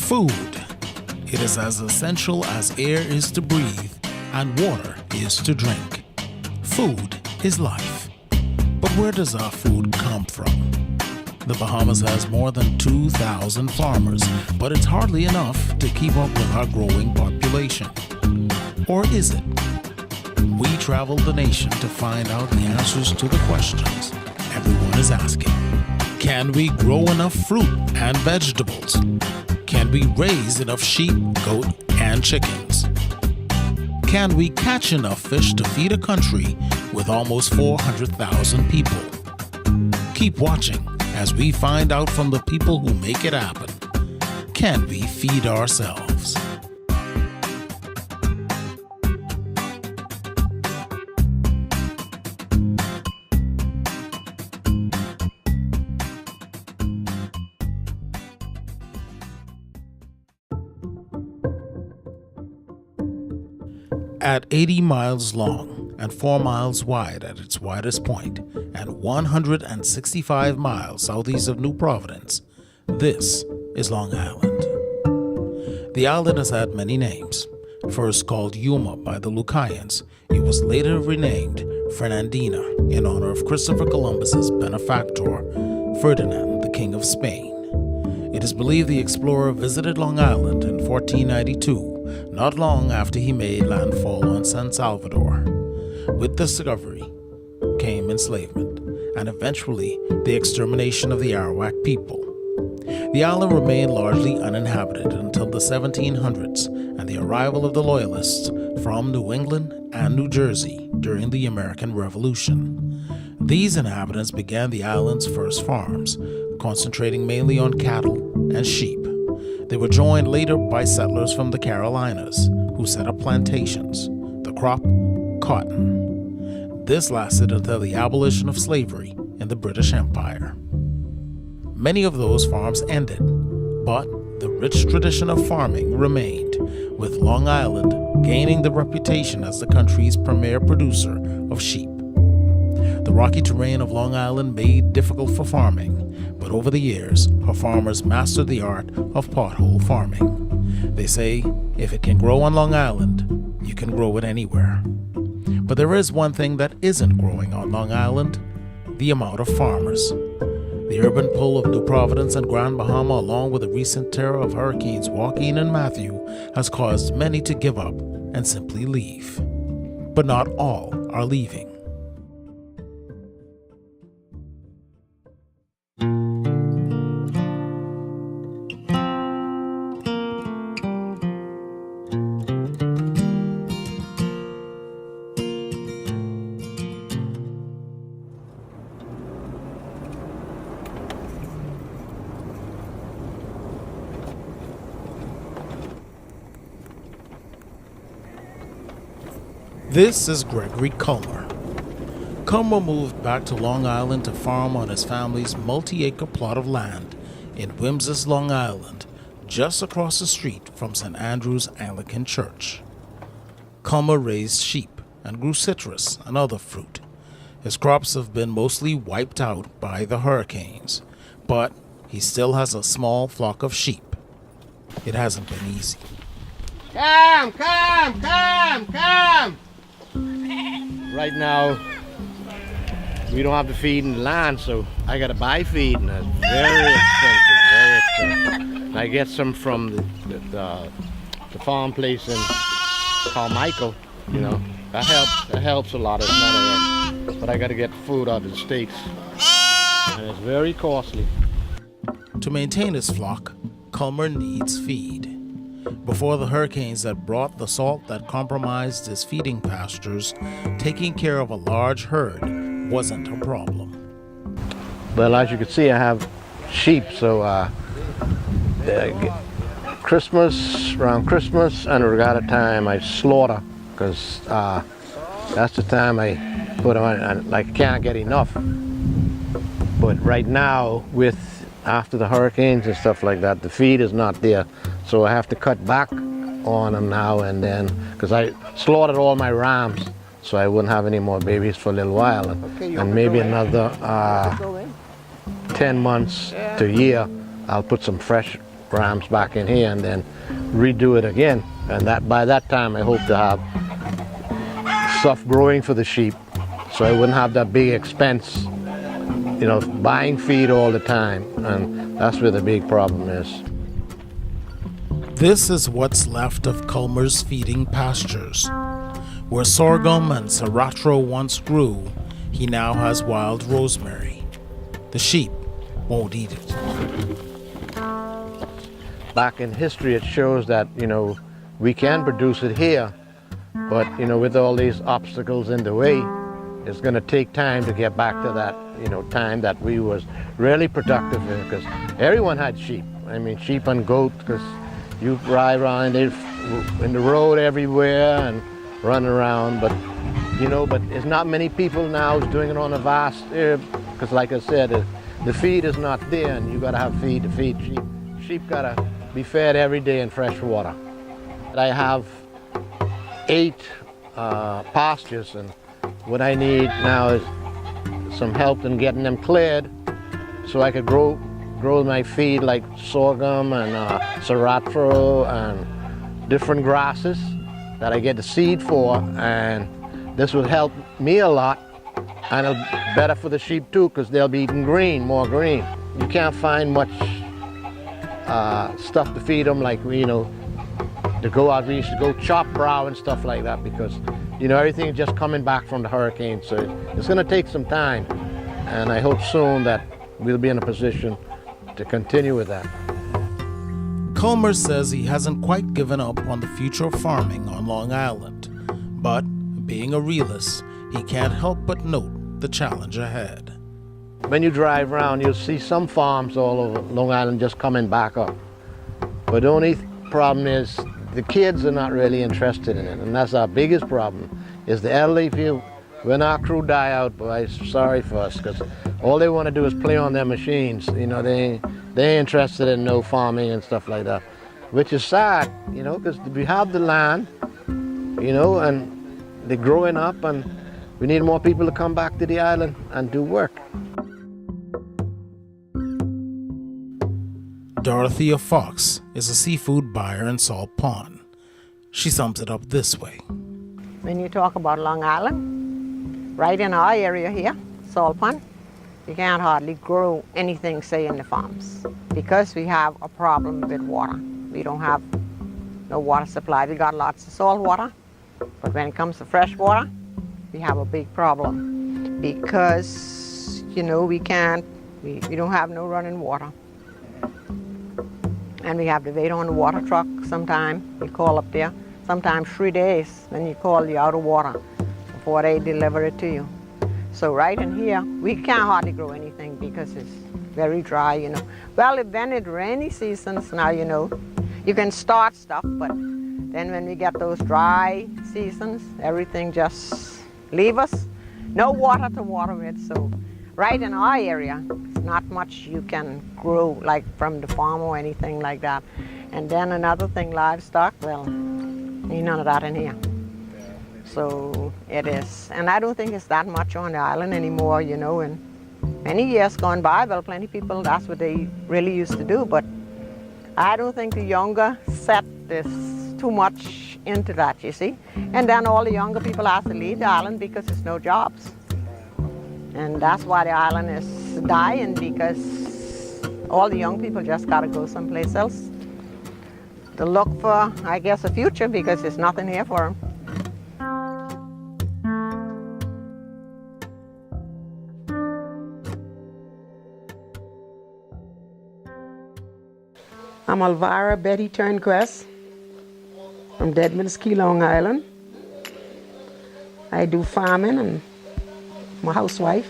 Food. It is as essential as air is to breathe and water is to drink. Food is life. But where does our food come from? The Bahamas has more than 2,000 farmers, but it's hardly enough to keep up with our growing population. Or is it? We traveled the nation to find out the answers to the questions everyone is asking. Can we grow enough fruit and vegetables? Can we raise enough sheep, goat, and chickens? Can we catch enough fish to feed a country with almost 400,000 people? Keep watching as we find out from the people who make it happen. Can we feed ourselves? At 80 miles long and 4 miles wide at its widest point, and 165 miles southeast of New Providence, this is Long Island. The island has had many names. First called Yuma by the Lucayans, it was later renamed Fernandina in honor of Christopher Columbus's benefactor, Ferdinand, the King of Spain. It is believed the explorer visited Long Island in 1492, not long after he made landfall on San Salvador. With the discovery came enslavement, and eventually the extermination of the Arawak people. The island remained largely uninhabited until the 1700s and the arrival of the Loyalists from New England and New Jersey during the American Revolution. These inhabitants began the island's first farms, concentrating mainly on cattle and sheep. They were joined later by settlers from the Carolinas, who set up plantations. The crop, cotton. This lasted until the abolition of slavery in the British Empire. Many of those farms ended, but the rich tradition of farming remained, with Long Island gaining the reputation as the country's premier producer of sheep. The rocky terrain of Long Island made it difficult for farming, but over the years, her farmers mastered the art of pothole farming. They say, if it can grow on Long Island, you can grow it anywhere. But there is one thing that isn't growing on Long Island: the amount of farmers. The urban pull of New Providence and Grand Bahama, along with the recent terror of Hurricanes Joaquin and Matthew, has caused many to give up and simply leave. But not all are leaving. This is Gregory Culmer. Culmer moved back to Long Island to farm on his family's multi-acre plot of land in Wims's, Long Island, just across the street from St. Andrew's Anglican Church. Culmer raised sheep and grew citrus and other fruit. His crops have been mostly wiped out by the hurricanes, but he still has a small flock of sheep. It hasn't been easy. Come! Right now, we don't have the feed in the land, so I gotta buy feed, and it's very expensive. I get some from the farm place in Carmichael, you know. That helps a lot. It's not but I gotta get food out of the States, and it's very costly. To maintain his flock, Culmer needs feed. Before the hurricanes that brought the salt that compromised his feeding pastures, taking care of a large herd wasn't a problem. Well, as you can see, I have sheep, so around Christmas and regatta time I slaughter, because that's the time I put them on, and I can't get enough. But right now, after the hurricanes and stuff like that, the feed is not there, so I have to cut back on them now and then, because I slaughtered all my rams, so I wouldn't have any more babies for a little while, and maybe another 10 months to a year, I'll put some fresh grams back in here and then redo it again. And that by that time I hope to have stuff growing for the sheep, so I wouldn't have that big expense, you know, buying feed all the time. And that's where the big problem is. This is what's left of Culmer's feeding pastures. Where sorghum and cilantro once grew, he now has wild rosemary. The sheep won't eat it. Back in history, it shows that, you know, we can produce it here, but, you know, with all these obstacles in the way, it's going to take time to get back to that, you know, time that we was really productive in, because everyone had sheep. I mean, sheep and goat, because you ride around in the road everywhere and run around, but, you know, but it's not many people now who's doing it on a vast area, because like I said, the feed is not there, and you got to have feed to feed sheep. Sheep got to be fed every day in fresh water. I have 8 pastures, and what I need now is some help in getting them cleared so I could grow my feed like sorghum and cilantro and different grasses that I get the seed for, and this will help me a lot, and it'll be better for the sheep too, because they'll be eating green, more green. You can't find much stuff to feed them, like, you know, to go out, we used to go chop brow and stuff like that, because, you know, everything is just coming back from the hurricane, so it's going to take some time, and I hope soon that we'll be in a position to continue with that. Culmer says he hasn't quite given up on the future of farming on Long Island, but being a realist, he can't help but note the challenge ahead. When you drive around, you'll see some farms all over Long Island just coming back up, but the only problem is the kids are not really interested in it, and that's our biggest problem, is the elderly people. When our crew die out, boy, sorry for us, because all they want to do is play on their machines. You know, they ain't interested in no farming and stuff like that, which is sad, you know, because we have the land, you know, and they're growing up, and we need more people to come back to the island and do work. Dorothea Fox is a seafood buyer in Salt Pond. She sums it up this way. When you talk about Long Island, right in our area here, Salt Pond, you can't hardly grow anything, say, in the farms, because we have a problem with water. We don't have no water supply. We got lots of salt water, but when it comes to fresh water, we have a big problem, because, you know, we don't have no running water. And we have to wait on the water truck sometime. We call up there, sometimes 3 days, then you call you out of water before they deliver it to you. So right in here, we can't hardly grow anything because it's very dry, you know. Well, when it's rainy seasons now, you know, you can start stuff, but then when we get those dry seasons, everything just leave us. No water to water with, so right in our area, it's not much you can grow, like from the farm or anything like that. And then another thing, livestock, well, ain't none of that in here. So it is. And I don't think it's that much on the island anymore, you know. And many years gone by, well, plenty of people, that's what they really used to do. But I don't think the younger set is too much into that, you see. And then all the younger people have to leave the island because there's no jobs. And that's why the island is dying, because all the young people just got to go someplace else to look for, I guess, a future, because there's nothing here for them. I'm Elvira Betty Turnquest from Deadman's Key, Long Island. I do farming and I'm a housewife.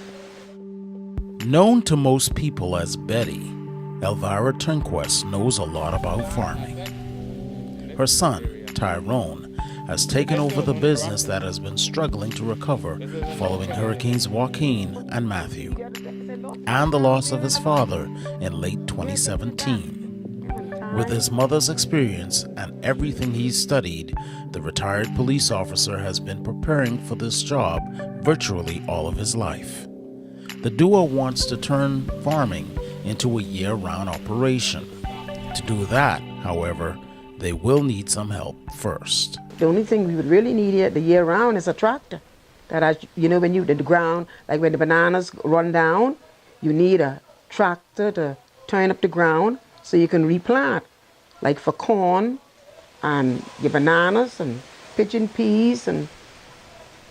Known to most people as Betty, Elvira Turnquest knows a lot about farming. Her son, Tyrone, has taken over the business that has been struggling to recover following Hurricanes Joaquin and Matthew, and the loss of his father in late 2017. With his mother's experience and everything he's studied, the retired police officer has been preparing for this job virtually all of his life. The duo wants to turn farming into a year-round operation. to do that, however, they will need some help first. The only thing we would really need here the year round is a tractor. When you did the ground, like when the bananas run down, you need a tractor to turn up the ground so you can replant. Like for corn and your bananas and pigeon peas and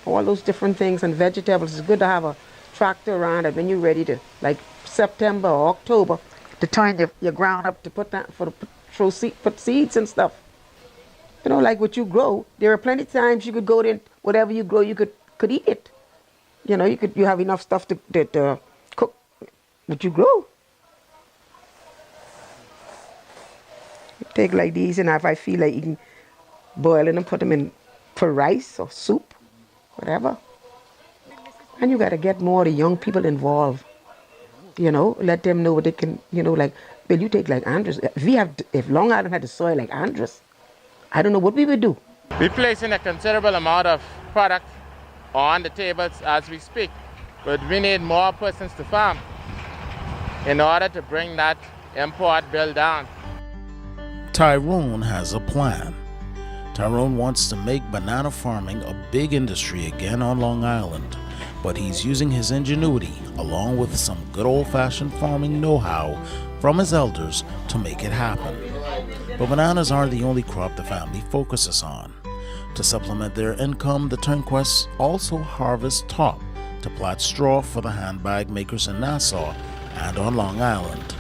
all those different things and vegetables. It's good to have a tractor around it when you're ready to, like September or October, to turn your ground up to put that put seeds and stuff. Like what you grow, there are plenty of times you could go in, whatever you grow, you could eat it. You have enough stuff to cook what you grow. You take like these, and if I feel like eating, boiling them, put them in for rice or soup, whatever. And you got to get more of the young people involved. Let them know what they can, you take like Andres. If Long Island had the soil like Andres, I don't know what we would do. We're placing a considerable amount of product on the tables as we speak, but we need more persons to farm in order to bring that import bill down. Tyrone has a plan. Tyrone wants to make banana farming a big industry again on Long Island, but he's using his ingenuity along with some good old-fashioned farming know-how from his elders to make it happen. But bananas aren't the only crop the family focuses on. To supplement their income, the Turnquests also harvest top to plat straw for the handbag makers in Nassau and on Long Island.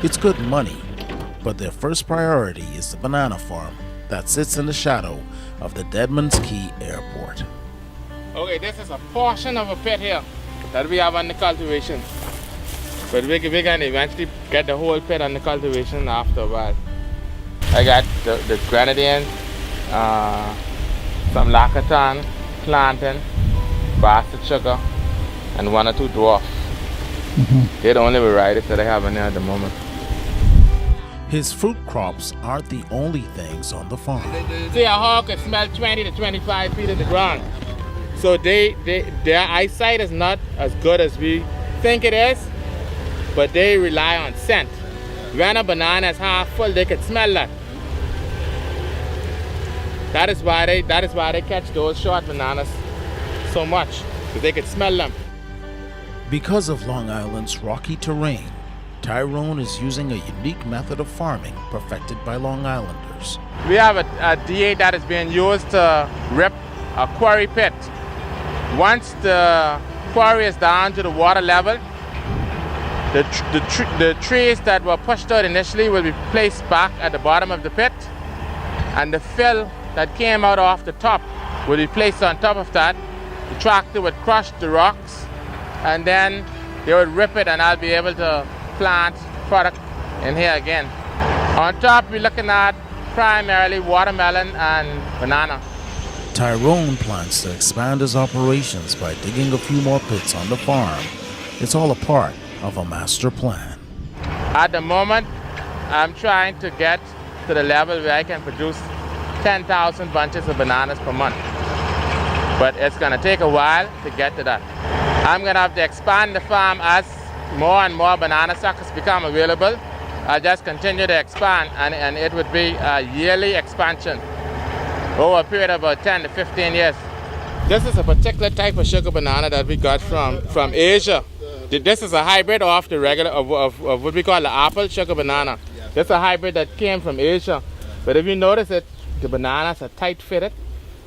It's good money, but their first priority is the banana farm that sits in the shadow of the Deadman's Key Airport. Okay, this is a portion of a pit here that we have under cultivation. But we can eventually get the whole pit under cultivation after a while. I got the grenadine, some lacatan, plantain, bastard sugar, and 1 or 2 dwarfs. They're the only varieties that I have in there at the moment. His fruit crops aren't the only things on the farm. See, a hog can smell 20 to 25 feet in the ground. So their eyesight is not as good as we think it is, but they rely on scent. When a banana is half full, they can smell that. That is why they catch those short bananas so much, because they can smell them. Because of Long Island's rocky terrain, Tyrone is using a unique method of farming perfected by Long Islanders. We have a D8 that is being used to rip a quarry pit. Once the quarry is down to the water level, the trees that were pushed out initially will be placed back at the bottom of the pit, and the fill that came out off the top will be placed on top of that. The tractor would crush the rocks, and then they would rip it, and I'll be able to plant product in here again. On top, we're looking at primarily watermelon and banana. Tyrone plans to expand his operations by digging a few more pits on the farm. It's all a part of a master plan. At the moment, I'm trying to get to the level where I can produce 10,000 bunches of bananas per month. But it's going to take a while to get to that. I'm going to have to expand the farm as more and more banana suckers become available. I'll just continue to expand, and it would be a yearly expansion over a period of about 10 to 15 years. This is a particular type of sugar banana that we got from Asia. This is a hybrid of the regular of what we call the apple sugar banana. This is a hybrid that came from Asia. But if you notice it, the bananas are tight fitted,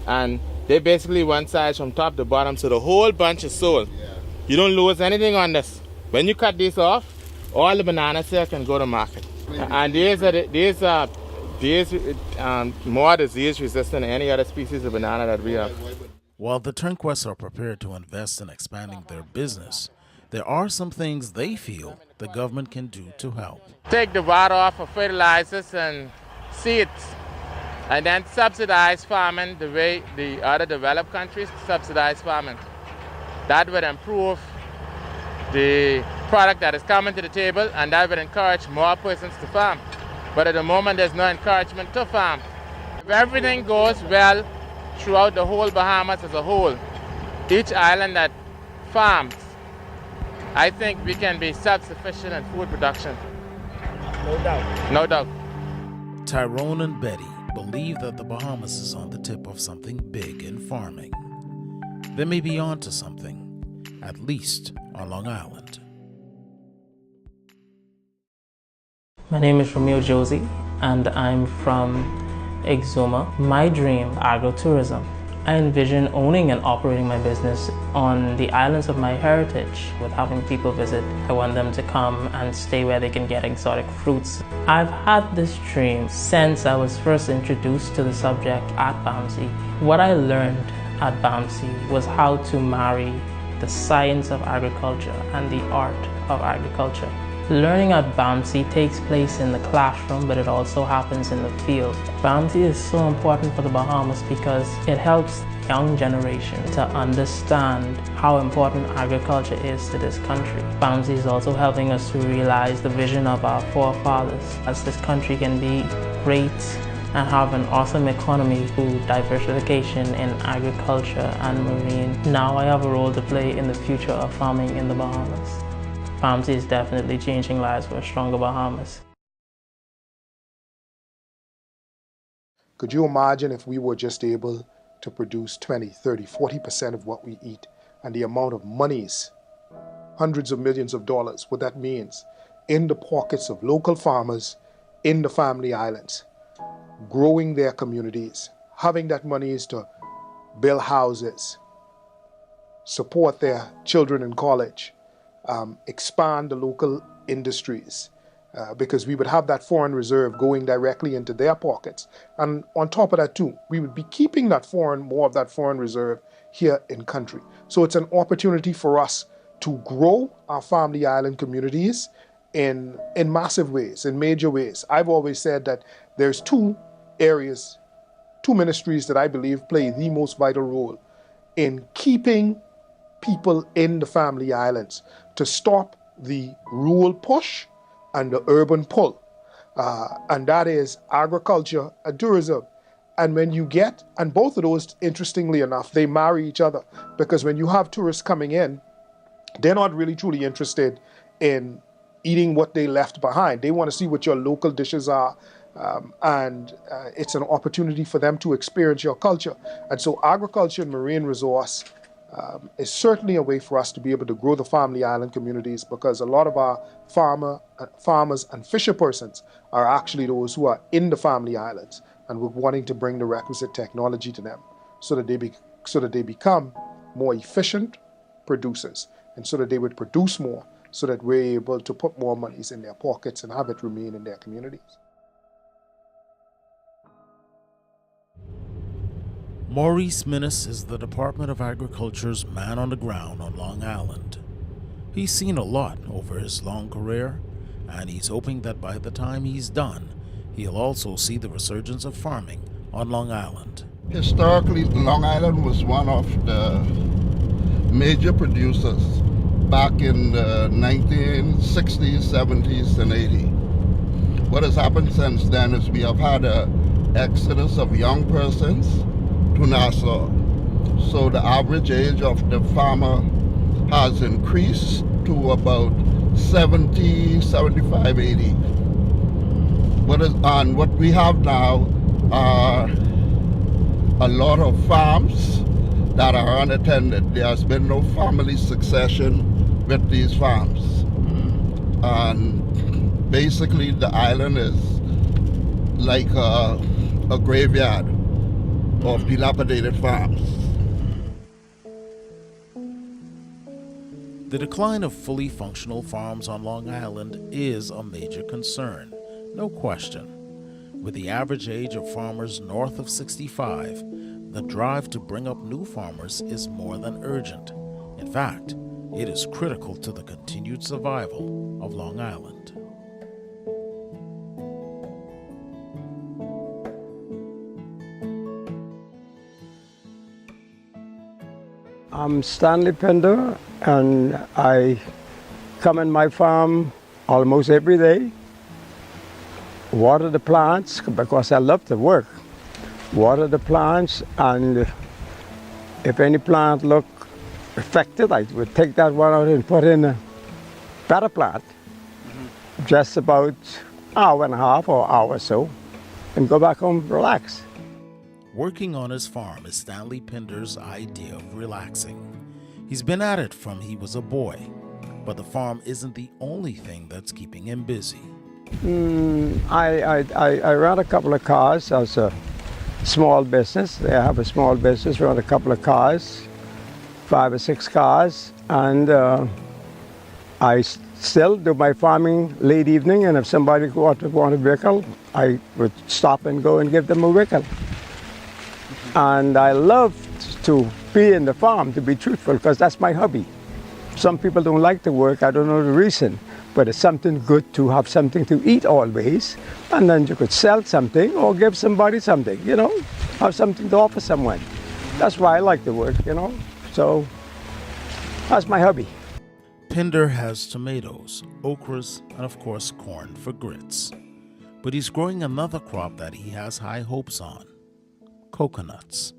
and they're basically one size from top to bottom, so the whole bunch is sold. You don't lose anything on this. When you cut these off, all the bananas here can go to market. And these are more disease resistant than any other species of banana that we have. While the Turnquests are prepared to invest in expanding their business, there are some things they feel the government can do to help. Take the water off of fertilizers and seeds, and then subsidize farming the way the other developed countries subsidize farming. That would improve the product that is coming to the table, and that would encourage more persons to farm. But at the moment, there's no encouragement to farm. If everything goes well throughout the whole Bahamas as a whole, each island that farms, I think we can be self-sufficient in food production. No doubt. No doubt. Tyrone and Betty believe that the Bahamas is on the tip of something big in farming. They may be onto something, at least on Long Island. My name is Romeo Josie, and I'm from Exuma. My dream, agrotourism. I envision owning and operating my business on the islands of my heritage with having people visit. I want them to come and stay where they can get exotic fruits. I've had this dream since I was first introduced to the subject at BAMSI. What I learned at BAMSI was how to marry the science of agriculture and the art of agriculture. Learning at BAMSI takes place in the classroom, but it also happens in the field. BAMSI is so important for the Bahamas because it helps the young generation to understand how important agriculture is to this country. BAMSI is also helping us to realize the vision of our forefathers, as this country can be great and have an awesome economy through diversification in agriculture and marine. Now I have a role to play in the future of farming in the Bahamas. BAMSI is definitely changing lives for a stronger Bahamas. Could you imagine if we were just able to produce 20, 30, 40% of what we eat, and the amount of monies, hundreds of millions of dollars, what that means in the pockets of local farmers in the family islands, growing their communities, having that monies to build houses, support their children in college, expand the local industries, because we would have that foreign reserve going directly into their pockets. And on top of that too, we would be keeping that more of that foreign reserve here in country. So it's an opportunity for us to grow our family island communities in massive ways, in major ways. I've always said that there's two ministries that I believe play the most vital role in keeping people in the family islands, to stop the rural push and the urban pull. And that is agriculture and tourism. And when you get, and both of those, interestingly enough, they marry each other, because when you have tourists coming in, they're not really truly interested in eating what they left behind. They want to see what your local dishes are. And it's an opportunity for them to experience your culture. And so agriculture and marine resource is certainly a way for us to be able to grow the family island communities, because a lot of our farmers and fisher persons are actually those who are in the family islands, and we're wanting to bring the requisite technology to them so that they become more efficient producers, and so that they would produce more, so that we're able to put more monies in their pockets and have it remain in their communities. Maurice Minnis is the Department of Agriculture's man on the ground on Long Island. He's seen a lot over his long career, and he's hoping that by the time he's done, he'll also see the resurgence of farming on Long Island. Historically, Long Island was one of the major producers back in the 1960s, 70s, and 80s. What has happened since then is we have had an exodus of young persons to Nassau. So the average age of the farmer has increased to about 70, 75, 80. And what we have now are a lot of farms that are unattended. There has been no family succession with these farms. And basically the island is like a graveyard of dilapidated farms. The decline of fully functional farms on Long Island is a major concern, no question. With the average age of farmers north of 65, the drive to bring up new farmers is more than urgent. In fact, it is critical to the continued survival of Long Island. I'm Stanley Pender, and I come in my farm almost every day, water the plants because I love to work. Water the plants, and if any plant look affected, I would take that one out and put in a better plant, just about hour and a half or hour or so, and go back home, relax. Working on his farm is Stanley Pinder's idea of relaxing. He's been at it from he was a boy, but the farm isn't the only thing that's keeping him busy. I run a couple of cars as a small business. I have a small business, run a couple of cars, 5 or 6 cars, and I still do my farming late evening, and if somebody want a vehicle, I would stop and go and give them a vehicle. And I love to be in the farm, to be truthful, because that's my hobby. Some people don't like to work, I don't know the reason, but it's something good to have something to eat always, and then you could sell something or give somebody something, you know, have something to offer someone. That's why I like to work, you know, so that's my hobby. Pinder has tomatoes, okras, and of course corn for grits. But he's growing another crop that he has high hopes on: coconuts.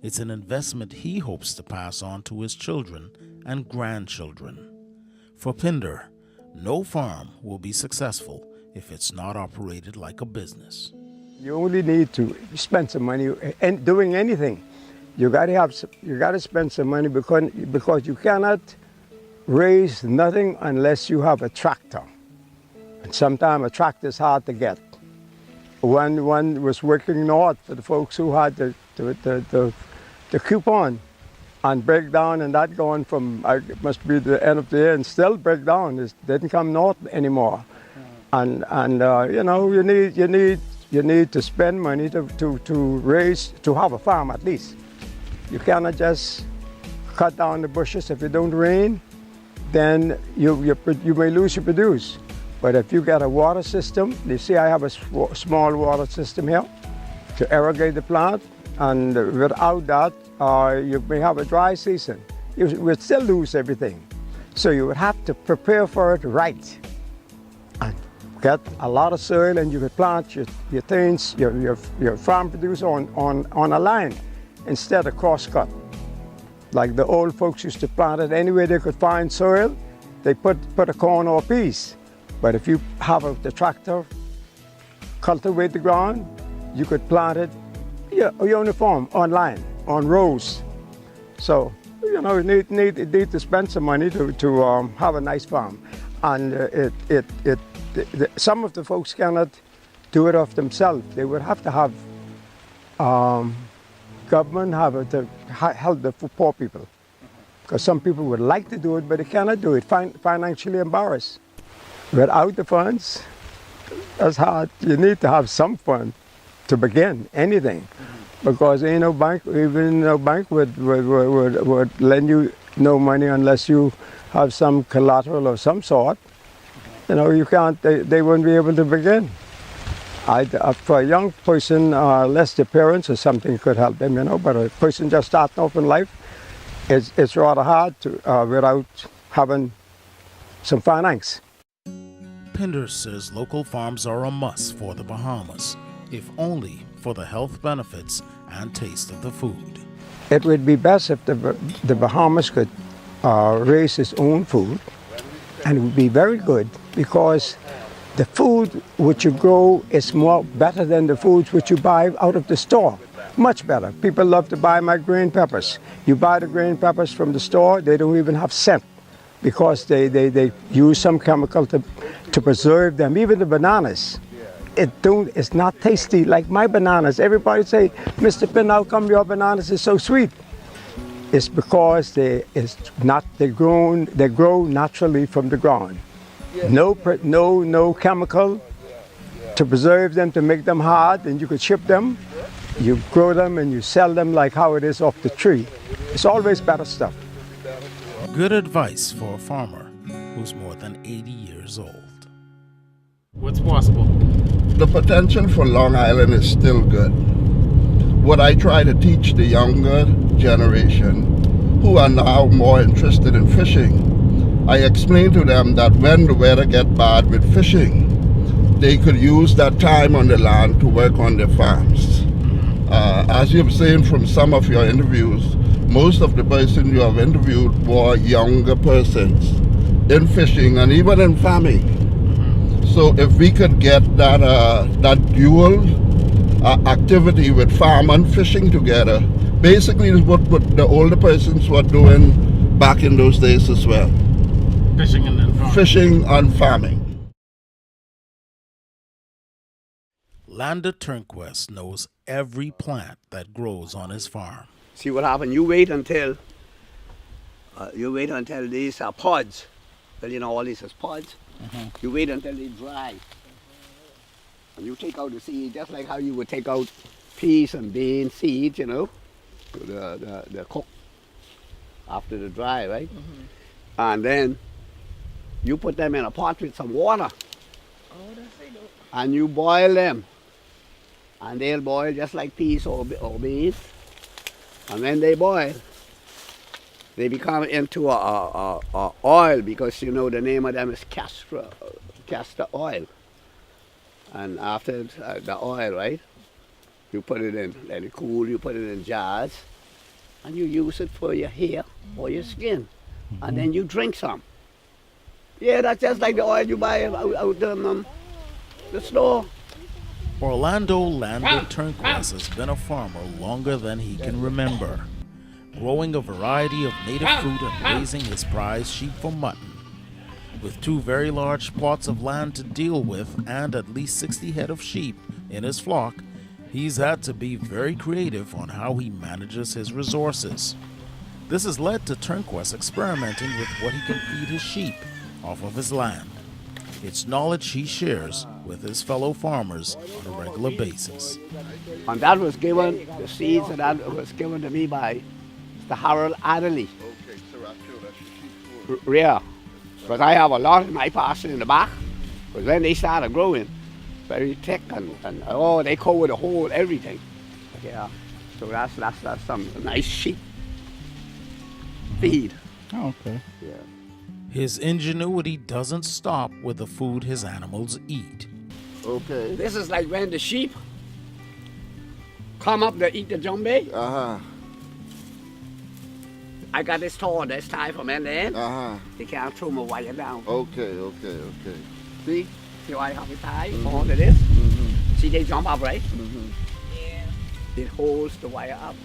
It's an investment he hopes to pass on to his children and grandchildren. For Pinder, no farm will be successful if it's not operated like a business. You only need to spend some money and doing anything. You got to spend some money because you cannot raise nothing unless you have a tractor. And sometimes a tractor is hard to get. One was working north for the folks who had the coupon and break down, and that going from it must be the end of the year and still break down. It didn't come north anymore. And you know, you need to spend money to have a farm at least. You cannot just cut down the bushes. If it don't rain, then you may lose your produce. But if you get a water system, you see I have a small water system here to irrigate the plant, and without that, you may have a dry season. You would still lose everything. So you would have to prepare for it right and get a lot of soil, and you could plant your things, your farm produce on a line instead of cross-cut. Like the old folks used to plant it anywhere they could find soil, they put a corn or a piece. But if you have the tractor cultivate the ground, you could plant it uniform, on line, on rows. So, you know, you need to spend some money to have a nice farm. And some of the folks cannot do it off themselves. They would have to have government help the poor people. Because some people would like to do it, but they cannot do it, financially embarrassed. Without the funds, that's hard. You need to have some fund to begin anything, because ain't no bank, even no bank would lend you no money unless you have some collateral of some sort. You know, you can't. They won't be able to begin. For a young person, less the parents or something could help them, you know. But a person just starting off in life, it's rather hard to without having some finance. Pinder says local farms are a must for the Bahamas, if only for the health benefits and taste of the food. It would be best if the Bahamas could raise its own food, and it would be very good, because the food which you grow is better than the foods which you buy out of the store. Much better. People love to buy my green peppers. You buy the green peppers from the store, they don't even have scent, because they use some chemical to preserve them. Even the bananas, it's not tasty like my bananas. Everybody say, Mr. Pin, how come your bananas is so sweet? It's because they grow naturally from the ground. No chemical to preserve them, to make them hard, and you could ship them. You grow them and you sell them like how it is off the tree. It's always better stuff. Good advice for a farmer who's more than 80 years old. What's possible? The potential for Long Island is still good. What I try to teach the younger generation, who are now more interested in fishing, I explain to them that when the weather gets bad with fishing, they could use that time on the land to work on their farms. As you've seen from some of your interviews, most of the persons you have interviewed were younger persons in fishing and even in farming. So if we could get that dual activity with farm and fishing together, basically is what the older persons were doing back in those days as well. Fishing and farming. Fishing and farming. Lander Turnquest knows every plant that grows on his farm. See what happened? You wait until these are pods. Well, you know, all these is pods. You wait until they dry. And you take out the seed just like how you would take out peas and bean seeds, you know, the cook after the dry, right? And then you put them in a pot with some water. And you boil them. And they'll boil just like peas or beans. And when they boil, they become into a oil, because you know the name of them is castor oil. And after the oil, right, you put it in, let it cool, you put it in jars, and you use it for your hair or your skin. And then you drink some. Yeah, that's just like the oil you buy out in the store. Orlando Lander Turnquest has been a farmer longer than he can remember, growing a variety of native fruit and raising his prize sheep for mutton. With 2 very large plots of land to deal with and at least 60 head of sheep in his flock, he's had to be very creative on how he manages his resources. This has led to Turnquest experimenting with what he can feed his sheep off of his land. It's knowledge he shares with his fellow farmers on a regular basis. And that was given, the seeds of that was given to me by Mr. Harold Adderley. Yeah, because I have a lot in my pasture in the back. Because when they started growing, very thick and they cover the whole everything. Yeah, so that's some nice sheep feed. Oh, okay. Yeah. His ingenuity doesn't stop with the food his animals eat. Okay. This is like when the sheep come up to eat the jumbe. I got this tall, this tie from end to end. They can't throw my wire down. Okay. See why I have it tied on to this? See, they jump up, right? Yeah. It holds the wire up.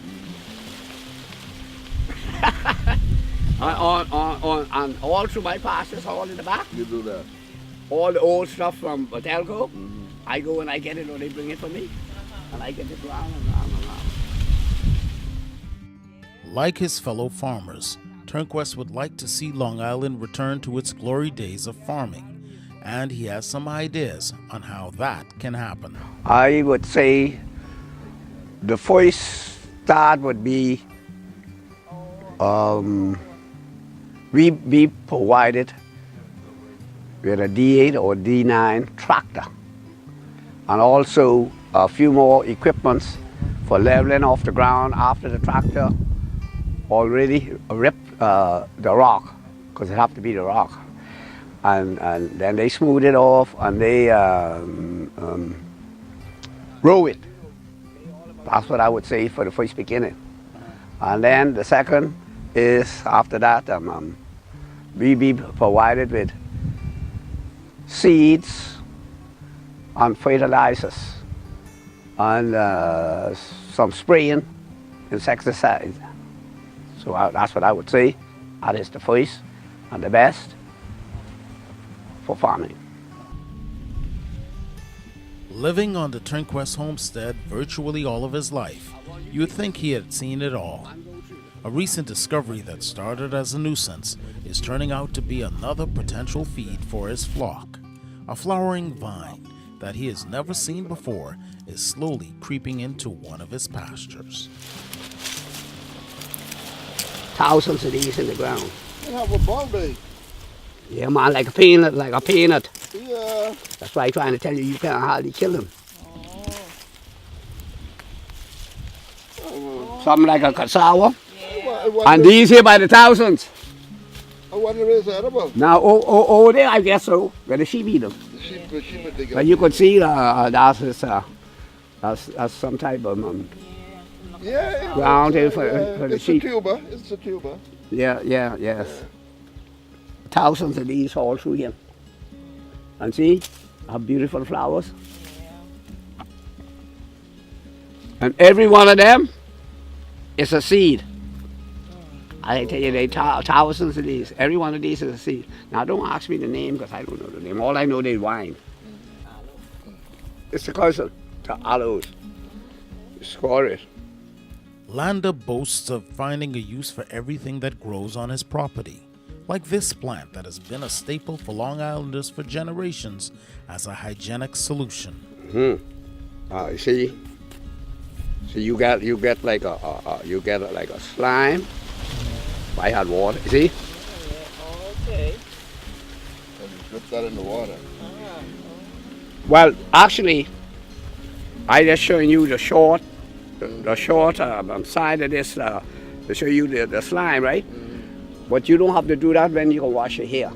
On all through my pastures, all in the back. You do that. All the old stuff from Telco, I go and I get it, or they bring it for me, and I get it round and round and round. Like his fellow farmers, Turnquest would like to see Long Island return to its glory days of farming, and he has some ideas on how that can happen. I would say the first start would be we provided with a D8 or D9 tractor, and also a few more equipments for leveling off the ground after the tractor already ripped the rock, because it have to be the rock, and then they smooth it off and they row it. That's what I would say for the first beginning. And then the second is after that we be provided with seeds and fertilizers and some spraying insecticides. So that's what I would say. That is the first and the best for farming. Living on the Turnquest homestead virtually all of his life, you'd think he had seen it all. A recent discovery that started as a nuisance is turning out to be another potential feed for his flock. A flowering vine that he has never seen before is slowly creeping into one of his pastures. Thousands of these in the ground. They have a Bombay. Yeah, man, like a peanut, like a peanut. Yeah. That's why I'm trying to tell you, you can't hardly kill them. Something like a cassava. And these here by the thousands. I wonder if it's edible. Now, over there, I guess so, where the sheep eat them. The sheep are But you could see that's some type of Yeah. Ground it for the It's a seed. tuber. It's a tuber. Yes. Thousands of these all through here. And see how beautiful flowers. And every one of them is a seed. I tell you, there are thousands of these. Every one of these is a seed. Now, don't ask me the name because I don't know the name. All I know, they wine. It's the cousin to aloes. Score it. Lander boasts of finding a use for everything that grows on his property, like this plant that has been a staple for Long Islanders for generations as a hygienic solution. You see, so you get like a slime by hot water. You see? Okay. And you drip that in the water. Well, actually, I just showing you the short side of this to show you the slime, right? But you don't have to do that when you go wash your hair.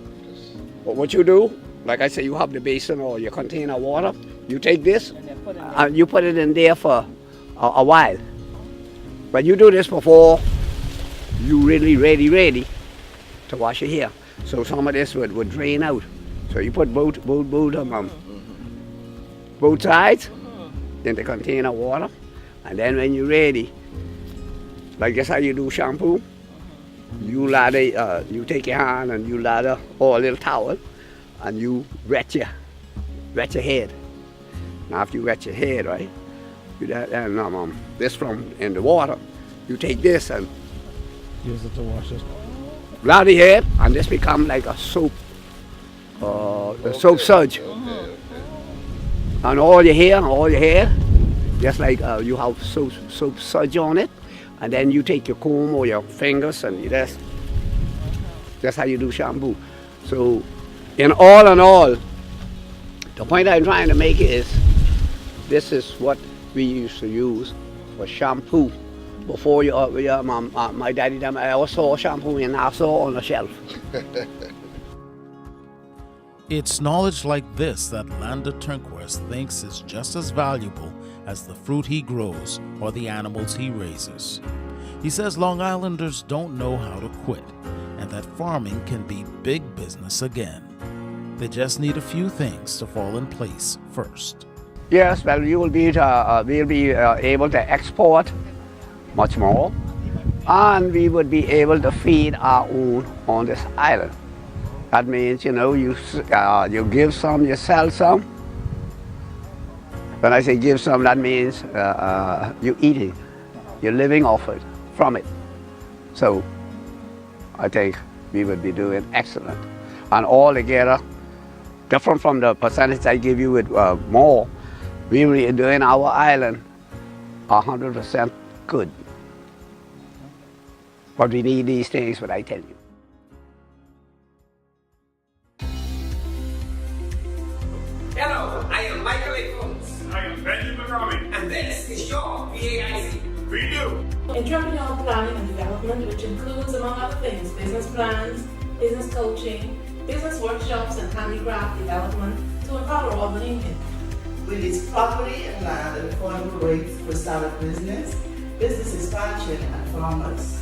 But what you do, like I say, you have the basin or your container of water. You take this and you put it in there for a while. But you do this before you really ready to wash your hair. So some of this would drain out. So you put both sides in the container of water, and then when you're ready, like that's how you do shampoo. You lather, you take your hand and you lather or a little towel, and you wet your head. Now after you wet your head, right, this from in the water, you take this and Use it to wash it. lather your head, and this become like a soap, soap suds. And all your hair, just like you have soap suds on it, and then you take your comb or your fingers and that's how you do shampoo. So, in all, the point I'm trying to make is, this is what we used to use for shampoo. Before my daddy done, I also saw shampoo in Nassau on the shelf. It's knowledge like this that Lander Turnquist thinks is just as valuable as the fruit he grows or the animals he raises. He says Long Islanders don't know how to quit, and that farming can be big business again. They just need a few things to fall in place first. Yes, well, we'll be able to export much more, and we would be able to feed our own on this island. That means, you give some, you sell some. When I say give some, that means you're eating, you're living off it, from it. So I think we would be doing excellent. And all together, different from the percentage I give you with more, we will be doing our island 100% good. But we need these things, what I tell you. Hello, I am Michael A. Combs. I am Benjamin McCormick. And this is your BAIC. We do. Entrepreneurial planning and development, which includes, among other things, business plans, business coaching, business workshops, and handicraft development to empower all Dominicans. With its property and land at affordable rates for startup business expansion, and farmers.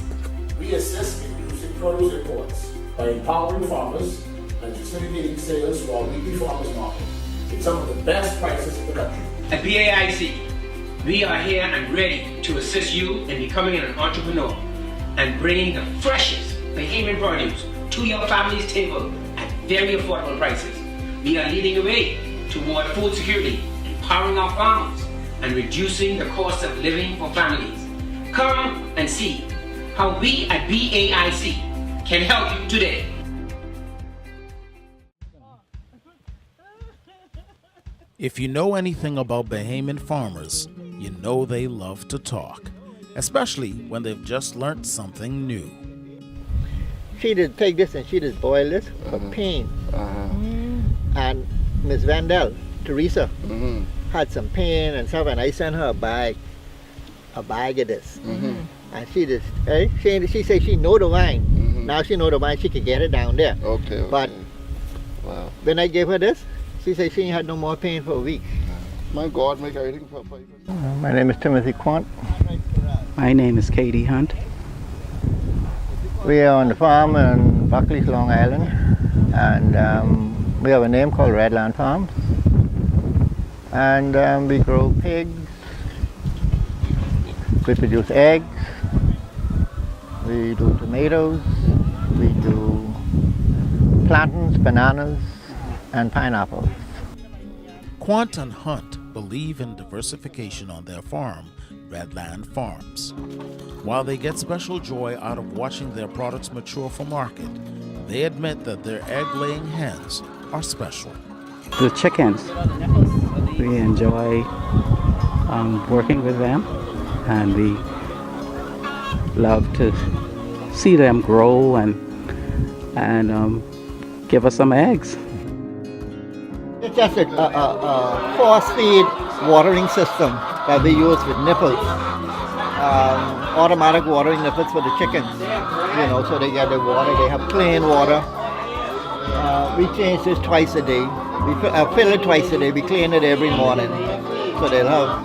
We assist in producing produce reports by empowering farmers and facilitating sales to our weekly farmers market with some of the best prices in the country. At BAIC, we are here and ready to assist you in becoming an entrepreneur and bringing the freshest Bahamian produce to your family's table at very affordable prices. We are leading the way toward food security, empowering our farmers, and reducing the cost of living for families. Come and see how we at BAIC can help you today. If you know anything about Bahamian farmers, you know they love to talk, especially when they've just learned something new. She just take this and she just boil this for pain. And Miss Vandel, Teresa, had some pain and stuff, and I sent her a bag of this. And she just, she said she know the wine. Now she know the wine, she can get it down there. Okay. But wow. When I gave her this, she said she ain't had no more pain for a week. My God, make everything for My name is Timothy Quant. My name is Katie Hunt. We are on the farm in Buckley's, Long Island, and we have a name called Redland Farms. And we grow pigs, we produce eggs, we do tomatoes, we do plantains, bananas, and pineapples. Quant and Hunt believe in diversification on their farm, Redland Farms. While they get special joy out of watching their products mature for market, they admit that their egg-laying hens are special. The chickens, we enjoy working with them, and we love to see them grow and give us some eggs. It's just a force-feed watering system that we use with nipples. Automatic watering nipples for the chickens, so they get the water, they have clean water. We change this twice a day. We fill it twice a day, we clean it every morning. So they'll have,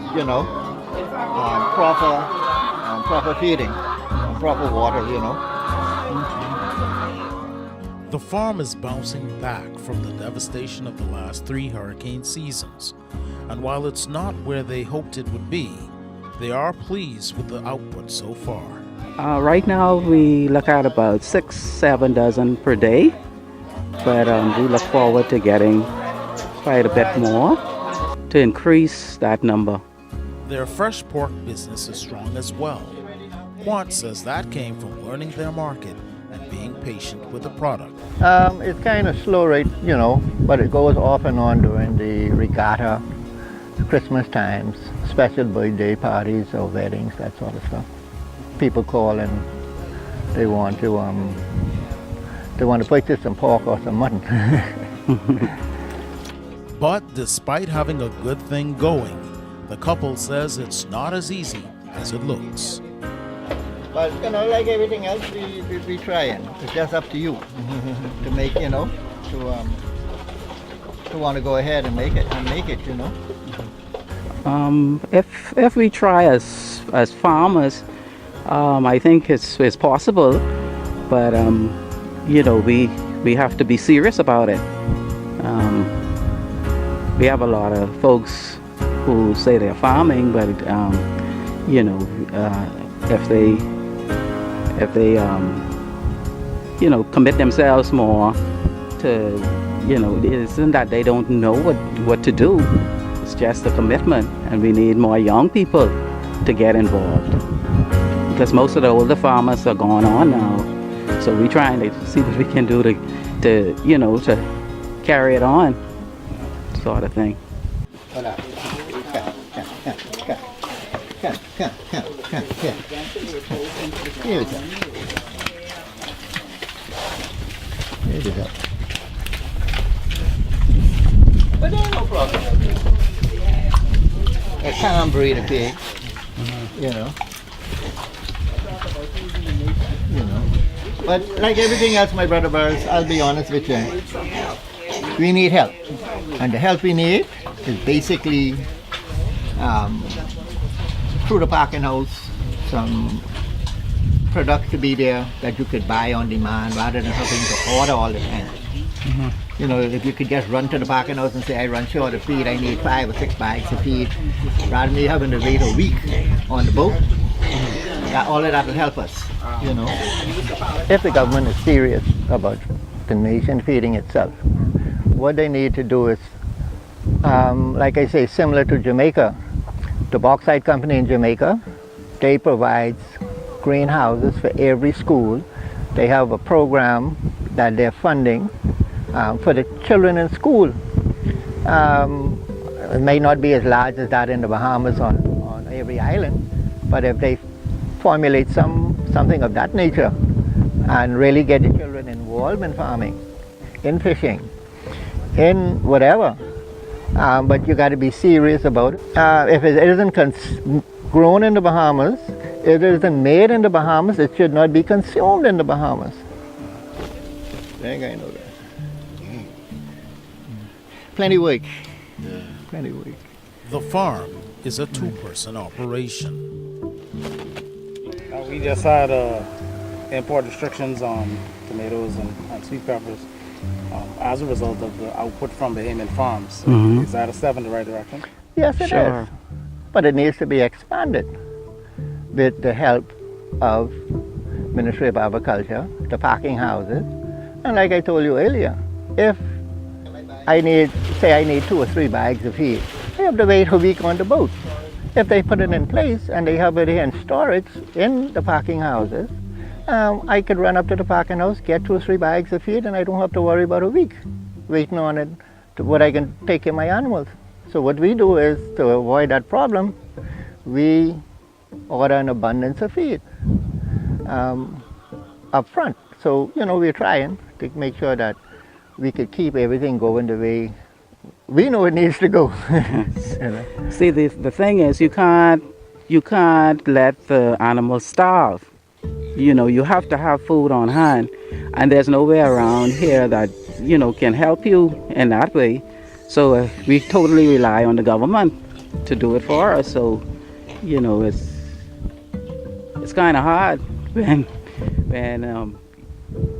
proper feeding, proper water, The farm is bouncing back from the devastation of the last 3 hurricane seasons. And while it's not where they hoped it would be, they are pleased with the output so far. Right now we look at about 6-7 dozen per day, but we look forward to getting quite a bit more to increase that number. Their fresh pork business is strong as well. Quant says that came from learning their market and being patient with the product. It's kind of slow rate, but it goes off and on during the regatta, Christmas times, special birthday parties or weddings, that sort of stuff. People call and they want to purchase some pork or some mutton. But despite having a good thing going, the couple says it's not as easy as it looks. But like everything else, we trying. It's just up to you to make, to want to go ahead and make it, If we try as farmers, I think it's possible, but we have to be serious about it. We have a lot of folks who say they're farming, but if they commit themselves more to, it isn't that they don't know what to do. It's just a commitment, and we need more young people to get involved, because most of the older farmers are gone on now. So we're trying to see what we can do to carry it on, sort of thing. But there's no problem. A calm breed of pig, But like everything else, my brother Burns, I'll be honest with you, we need help. And the help we need is basically through the packing house, some product to be there that you could buy on demand rather than having to order all the time. If you could just run to the packing house and say, I run short of feed, I need 5 or 6 bags of feed, rather than having to wait a week on the boat, all of that will help us, If the government is serious about the nation feeding itself, what they need to do is, like I say, similar to Jamaica, the bauxite company in Jamaica, they provide greenhouses for every school. They have a program that they're funding for the children in school. It may not be as large as that in the Bahamas on every island, but if they formulate something of that nature and really get the children involved in farming, in fishing, in whatever, but you got to be serious about it. If it isn't grown in the Bahamas, if it isn't made in the Bahamas, it should not be consumed in the Bahamas. I think I know that. Plenty work. Plenty work. The farm is a 2-person operation. We just had import restrictions on tomatoes and sweet peppers as a result of the output from Bahamian farms. So is that a step in the right direction? Yes, it is. But it needs to be expanded with the help of Ministry of Agriculture, the packing houses. And like I told you earlier, if I need 2 or 3 bags of feed, I have to wait a week on the boat. If they put it in place and they have it in storage in the packing houses, I could run up to the packing house, get 2 or 3 bags of feed, and I don't have to worry about a week waiting on it to what I can take in my animals. So what we do is, to avoid that problem, we order an abundance of feed up front. So, we're trying to make sure that we could keep everything going the way we know it needs to go. See, the thing is, you can't let the animals starve. You have to have food on hand, and there's nowhere around here that can help you in that way. So we totally rely on the government to do it for us. So it's kind of hard when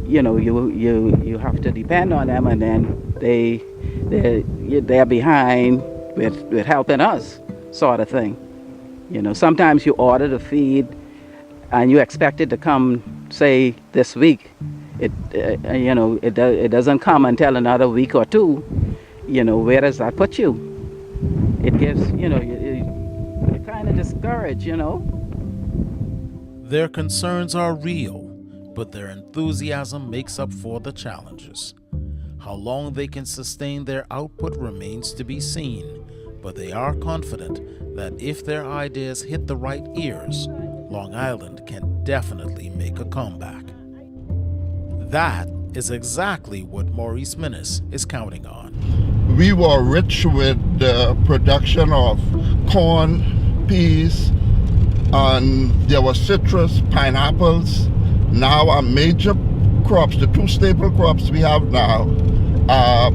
you have to depend on them, and then they're behind with helping us, sort of thing. Sometimes you order the feed and you expect it to come, say, this week. It doesn't come until another week or 2. Where does that put you? It gives, you're kind of discouraged, Their concerns are real, but their enthusiasm makes up for the challenges. How long they can sustain their output remains to be seen, but they are confident that if their ideas hit the right ears, Long Island can definitely make a comeback. That is exactly what Maurice Minnis is counting on. We were rich with the production of corn, peas, and there was citrus, pineapples. Now our major crops, the 2 staple crops we have now, are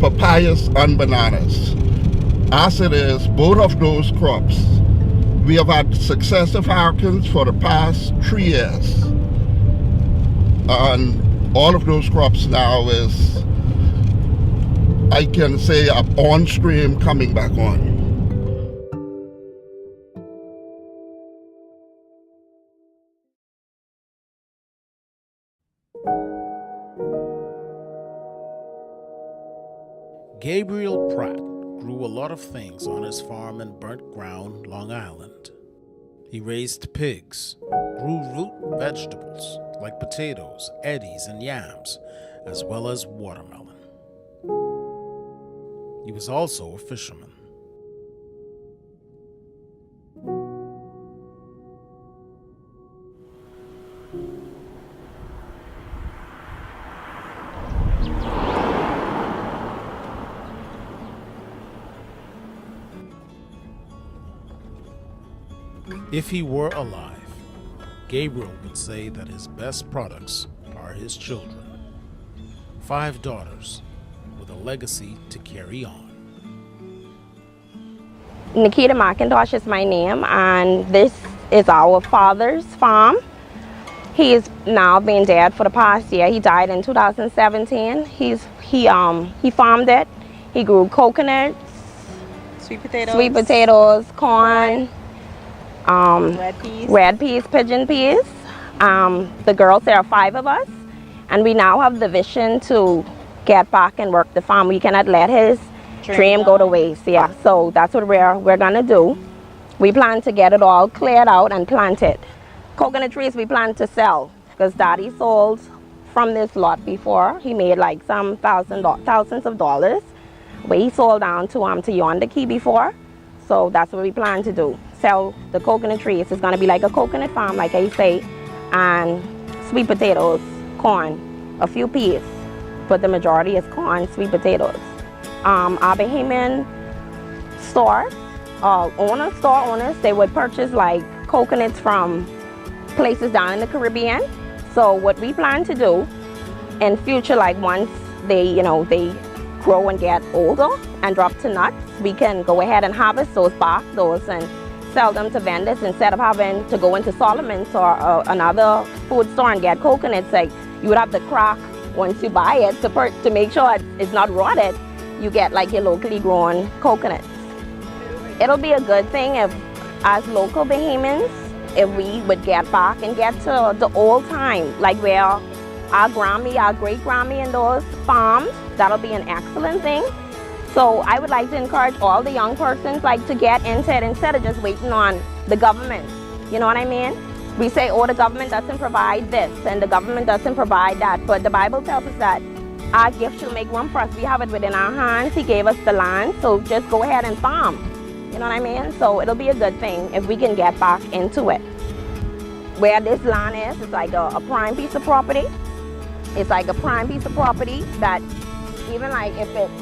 papayas and bananas. As it is, both of those crops, we have had successive hurricanes for the past 3 years. And all of those crops now is, I can say, on stream, coming back on. Gabriel Pratt grew a lot of things on his farm in Burnt Ground, Long Island. He raised pigs, grew root vegetables like potatoes, eddies, and yams, as well as watermelon. He was also a fisherman. If he were alive, Gabriel would say that his best products are his children. 5 daughters with a legacy to carry on. Nikita McIntosh is my name, and this is our father's farm. He has now been dead for the past year. He died in 2017. He farmed it. He grew coconuts, sweet potatoes, corn, red peas, pigeon peas. The girls, there are 5 of us, and we now have the vision to get back and work the farm. We cannot let his dream go to waste. Yeah, so that's what we're gonna do. We plan to get it all cleared out and planted. Coconut trees we plan to sell, because Daddy sold from this lot before. He made like some thousands of dollars, but he sold down to Yonder Key before. So that's what we plan to do. Sell the coconut trees. It's gonna be like a coconut farm, like I say, and sweet potatoes, corn, a few peas, but the majority is corn, sweet potatoes. Our Bahamian store owners, they would purchase like coconuts from places down in the Caribbean. So what we plan to do in future, like once they grow and get older and drop to nuts, we can go ahead and harvest those, bark those, and sell them to vendors instead of having to go into Solomon's or another food store and get coconuts. Like you would have to crack once you buy it to make sure it's not rotted. You get like your locally grown coconuts. It'll be a good thing if, as local Bahamians, if we would get back and get to the old time, like where our Grammy, our great Grammy and those farms, that'll be an excellent thing. So I would like to encourage all the young persons like to get into it instead of just waiting on the government. You know what I mean? We say, oh, the government doesn't provide this and the government doesn't provide that. But the Bible tells us that our gift shall make room for us. We have it within our hands. He gave us the land, so just go ahead and farm. You know what I mean? So it'll be a good thing if we can get back into it. Where this land is, it's like a prime piece of property. It's like a prime piece of property that even like if it's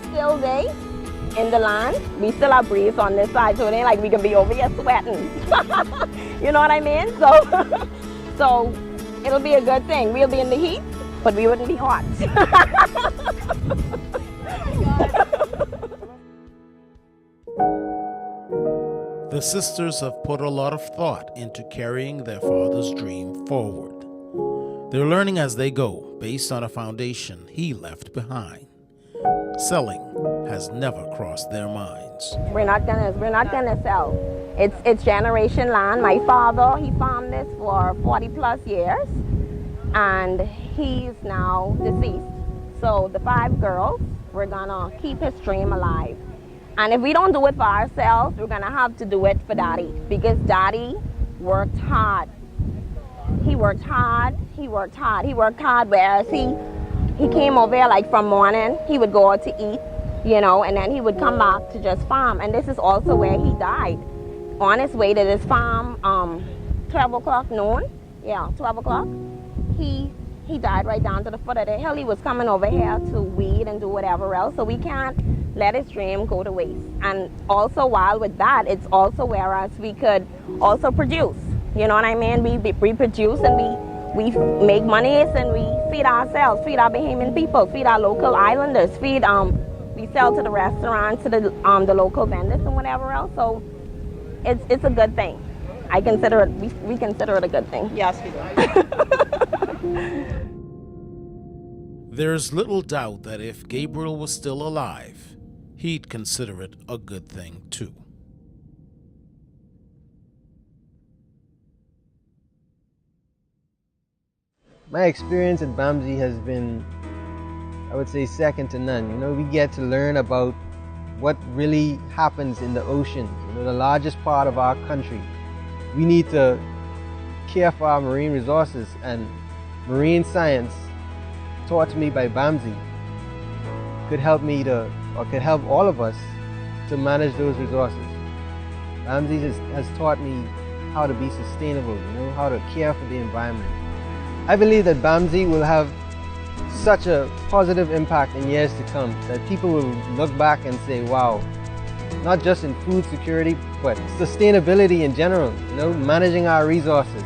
still day in the land, we still have breeze on this side, so it ain't like we can be over here sweating. You know what I mean? So it'll be a good thing. We'll be in the heat, but we wouldn't be hot. The sisters have put a lot of thought into carrying their father's dream forward. They're learning as they go, based on a foundation he left behind. Selling has never crossed their minds. We're not gonna sell. It's generation land. My father, he farmed this for 40 plus years, and he's now deceased. So the 5 girls, we're gonna keep his dream alive. And if we don't do it for ourselves, we're gonna have to do it for Daddy, because Daddy worked hard. He worked hard. Whereas he came over here like from morning, he would go out to eat, you know, and then he would come back to just farm. And this is also where he died. On his way to this farm, 12 o'clock noon, 12 o'clock, he died right down to the foot of the hill. He was coming over here to weed and do whatever else, so we can't let his dream go to waste. And also while with that, it's also whereas we could also produce, you know what I mean? We produce and we make monies and we feed ourselves, feed our Bahamian people, feed our local islanders, we sell to the restaurants, to the local vendors and whatever else. So it's a good thing. I consider it, we consider it a good thing. Yes, we do. There's little doubt that if Gabriel was still alive, he'd consider it a good thing too. My experience at BAMSI has been, I would say, second to none. You know, we get to learn about what really happens in the ocean, you know, the largest part of our country. We need to care for our marine resources, and marine science taught to me by BAMSI could help me to, or could help all of us to manage those resources. BAMSI has taught me how to be sustainable, you know, how to care for the environment. I believe that BAMSI will have such a positive impact in years to come that people will look back and say, wow, not just in food security, but sustainability in general, you know, managing our resources.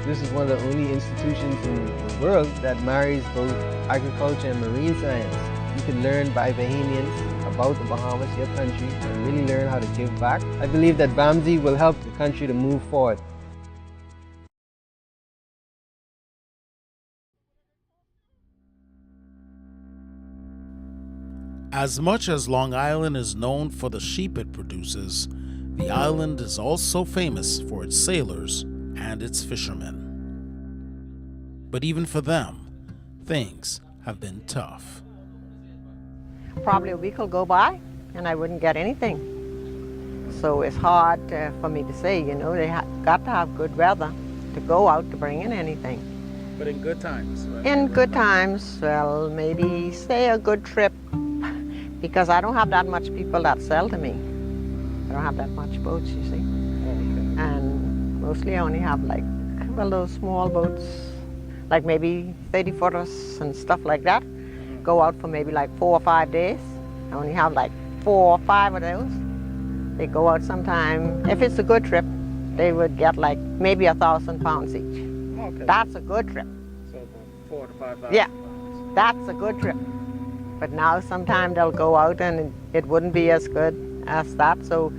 This is one of the only institutions in the world that marries both agriculture and marine science. You can learn by Bahamians about the Bahamas, your country, and really learn how to give back. I believe that BAMSI will help the country to move forward. As much as Long Island is known for the sheep it produces, the island is also famous for its sailors and its fishermen. But even for them, things have been tough. Probably a week will go by and I wouldn't get anything. So it's hard for me to say, you know, they got to have good weather to go out to bring in anything. But in good times, right? In good times, well, maybe say a good trip, because I don't have that much people that sell to me. I don't have that much boats, you see. Okay. And mostly I only have like, well, those small boats, like maybe 30-footers and stuff like that. Go out for maybe like 4 or 5 days. I only have like 4 or 5 of those. They go out sometime. If it's a good trip, they would get like maybe 1,000 pounds each. Okay. That's a good trip. So 4 to 5,000. Yeah, that's a good trip. But now sometime they'll go out and it wouldn't be as good as that. So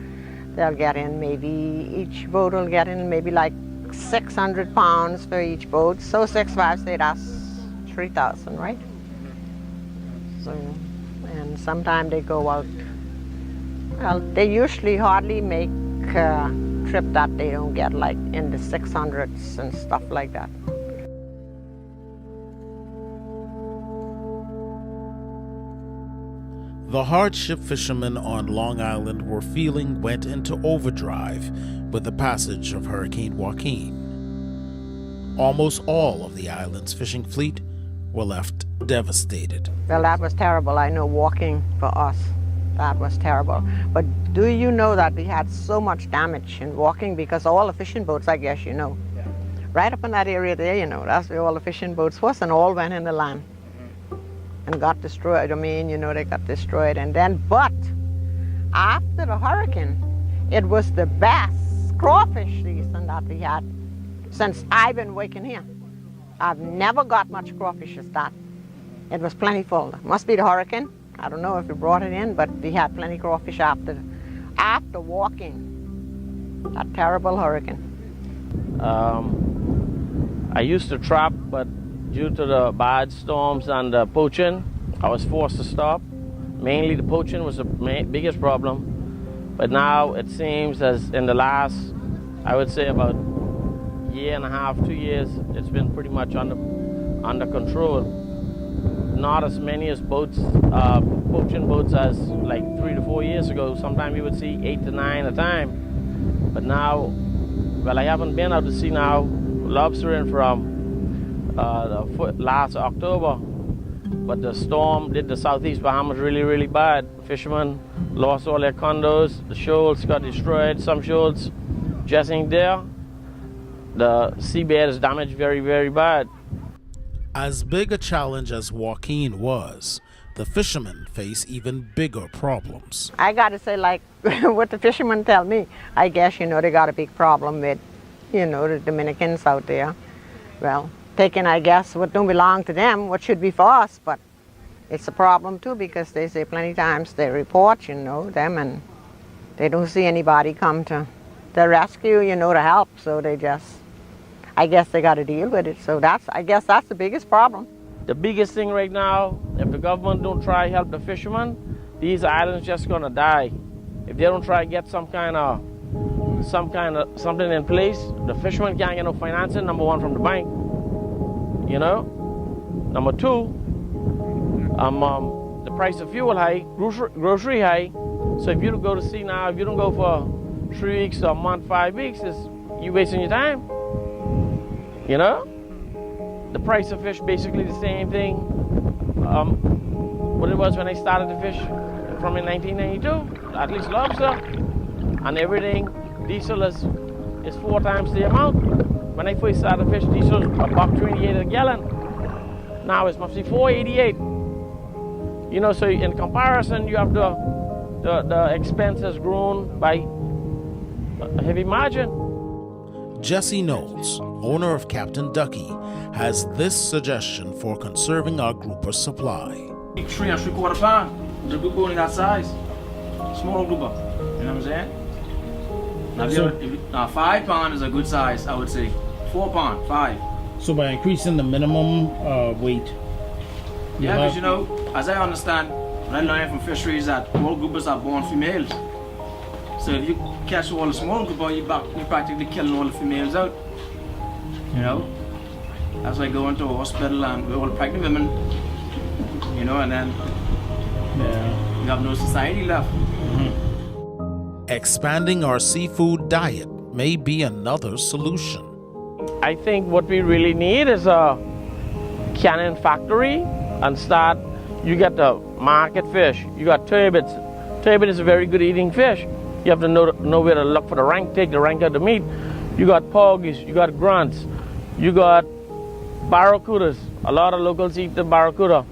They'll get in maybe, each boat will get in maybe like 600 pounds for each boat. So 6-5, say that's 3,000, right? So, and sometimes they go out, well, they usually hardly make a trip that they don't get like in the 600s and stuff like that. The hardship fishermen on Long Island were feeling went into overdrive with the passage of Hurricane Joaquin. Almost all of the island's fishing fleet were left devastated. Well, that was terrible. I know walking for us, that was terrible. But do you know that we had so much damage in walking because all the fishing boats, I guess you know. Yeah. Right up in that area there, you know, that's where all the fishing boats was, and all went in the land. And got destroyed. I mean, you know, they got destroyed. And then, but after the hurricane, it was the best crawfish season that we had since I've been working here. I've never got much crawfish as that. It was plentiful. Must be the hurricane. I don't know if we brought it in, but we had plenty of crawfish after walking that terrible hurricane. I used to trap, but due to the bad storms and the poaching, I was forced to stop. Mainly the poaching was the biggest problem. But now it seems as in the last, I would say about year and a half, 2 years, it's been pretty much under control. Not as many as boats, poaching boats as like 3 to 4 years ago. Sometimes you would see 8 to 9 at a time. But now, well, I haven't been out to sea now, lobstering from last October, but the storm did the southeast Bahamas really, really bad. Fishermen lost all their condos, the shoals got destroyed, some shoals just ain't there. The seabed is damaged very, very bad. As big a challenge as Joaquin was, the fishermen face even bigger problems. I gotta say, like what the fishermen tell me, I guess, you know, they got a big problem with, you know, the Dominicans out there. Well, taking, I guess, what don't belong to them, what should be for us, but it's a problem too because they say plenty times they report, you know, them, and they don't see anybody come to the rescue, you know, to help, so they just, I guess they got to deal with it. So that's, I guess that's the biggest problem. The biggest thing right now, if the government don't try to help the fishermen, these islands just gonna die. If they don't try to get something in place, the fishermen can't get no financing, number one, from the bank. You know, number two, the price of fuel high, grocery high. So if you don't go to sea now, if you don't go for 3 weeks or a month, 5 weeks, you wasting your time. You know, the price of fish basically the same thing. What it was when I started to fish from in 1992, at least lobster and everything. Diesel is 4 times the amount. When I first started to fish, diesel was $1.28 a gallon. Now it's mostly $4.88. You know, so in comparison, you have the expense has grown by a heavy margin. Jesse Knowles, owner of Captain Ducky, has this suggestion for conserving our grouper supply. 3 3/4 pound. The grouper only that size. Small grouper. You know what I'm saying? Now 5 pound is a good size, I would say. 4 pound, 5. So by increasing the minimum weight. Yeah, because you know, as I understand, when I learned from fisheries that all groupers are born females. So if you catch all the small grouper, you're practically killing all the females out. You know? That's like going to a hospital and with all the pregnant women, you know, and then you have no society left. Expanding our seafood diet may be another solution. I think what we really need is a canning factory and start. You got the market fish, you got turbots. Turbot is a very good eating fish. You have to know where to look for the rank, take the rank out of the meat. You got porgies, you got grunts, you got barracudas. A lot of locals eat the barracuda.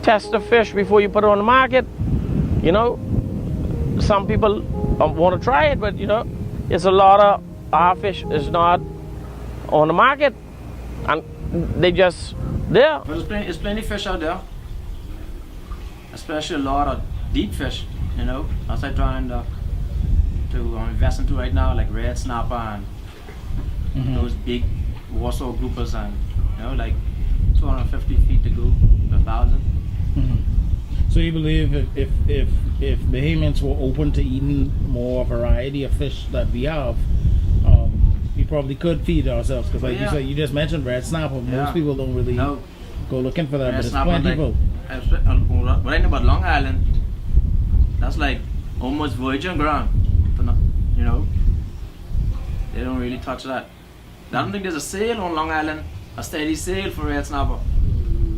Test the fish before you put it on the market. You know, some people want to try it, but you know, it's a lot of our fish is not on the market, and they just there. But there's plenty of fish out there, especially a lot of deep fish. You know, as I try and to invest into right now, like red snapper and those big Warsaw groupers, and like 250 feet to go, 1,000. So you believe if Bahamians were open to eating more variety of fish that we have, we probably could feed ourselves? Because like you just mentioned red snapper. Most people don't really go looking for that, but it's plentiful. What I know about Long Island, that's like almost virgin ground. They don't really touch that. I don't think there's a sale on Long Island, a steady sale for red snapper.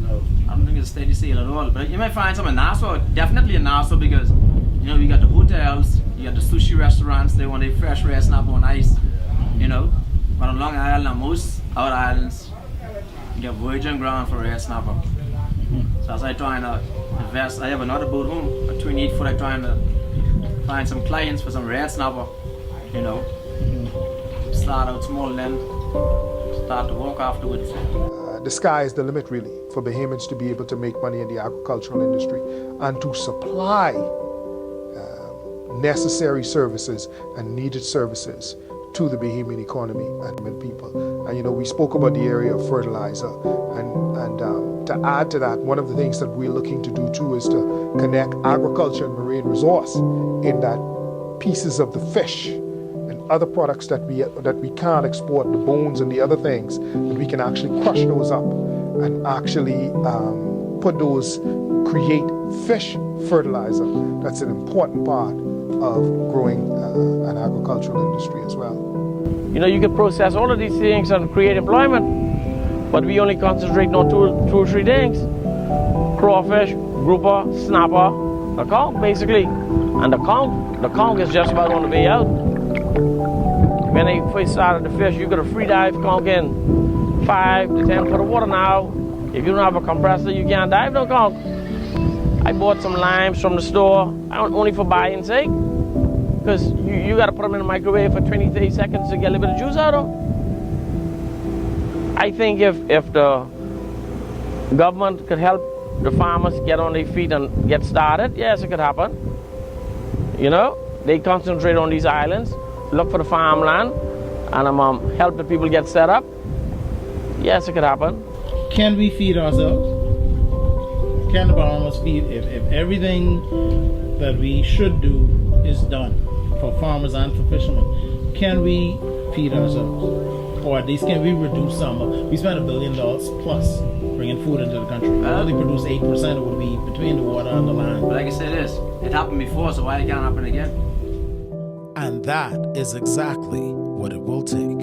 No. I don't think it's a steady sale at all. But you might find some in Nassau, definitely in Nassau, because you got the hotels, you got the sushi restaurants, they want a fresh red snapper on ice. But on Long Island and most other islands, you get virgin ground for red snapper. So as I trying to invest, I have another boat home, a 28-foot. I'm trying to find some clients for some red snapper. Start out small, then start to work afterwards. The sky is the limit, really, for Bahamians to be able to make money in the agricultural industry and to supply necessary services and needed services to the Bahamian economy and people. And we spoke about the area of fertilizer, and to add to that, one of the things that we're looking to do too is to connect agriculture and marine resource in that pieces of the fish and other products that we can't export, the bones and the other things, that we can actually crush those up and actually put those, create fish fertilizer. That's an important part of growing an agricultural industry as well. You can process all of these things and create employment, but we only concentrate on two or three things: crawfish, grouper, snapper, the conch, basically. And the conch is just about on the way out. When I first started the fish, you got a free dive conch in 5 to 10 foot of water now. If you don't have a compressor, you can't dive no conch. I bought some limes from the store, only for buying sake, because you got to put them in the microwave for 20-30 seconds to get a little bit of juice out of them. I think if the government could help the farmers get on their feet and get started, yes, it could happen. They concentrate on these islands, look for the farmland, and help the people get set up. Yes, it could happen. Can we feed ourselves? Can the Bahamas feed? If everything that we should do is done for farmers and for fishermen, can we feed ourselves? Or at least can we reduce some? We spent $1 billion plus bringing food into the country. We only produce 8% of what we eat between the water and the land. But like I said, it happened before, so why it can't happen again? And that is exactly what it will take.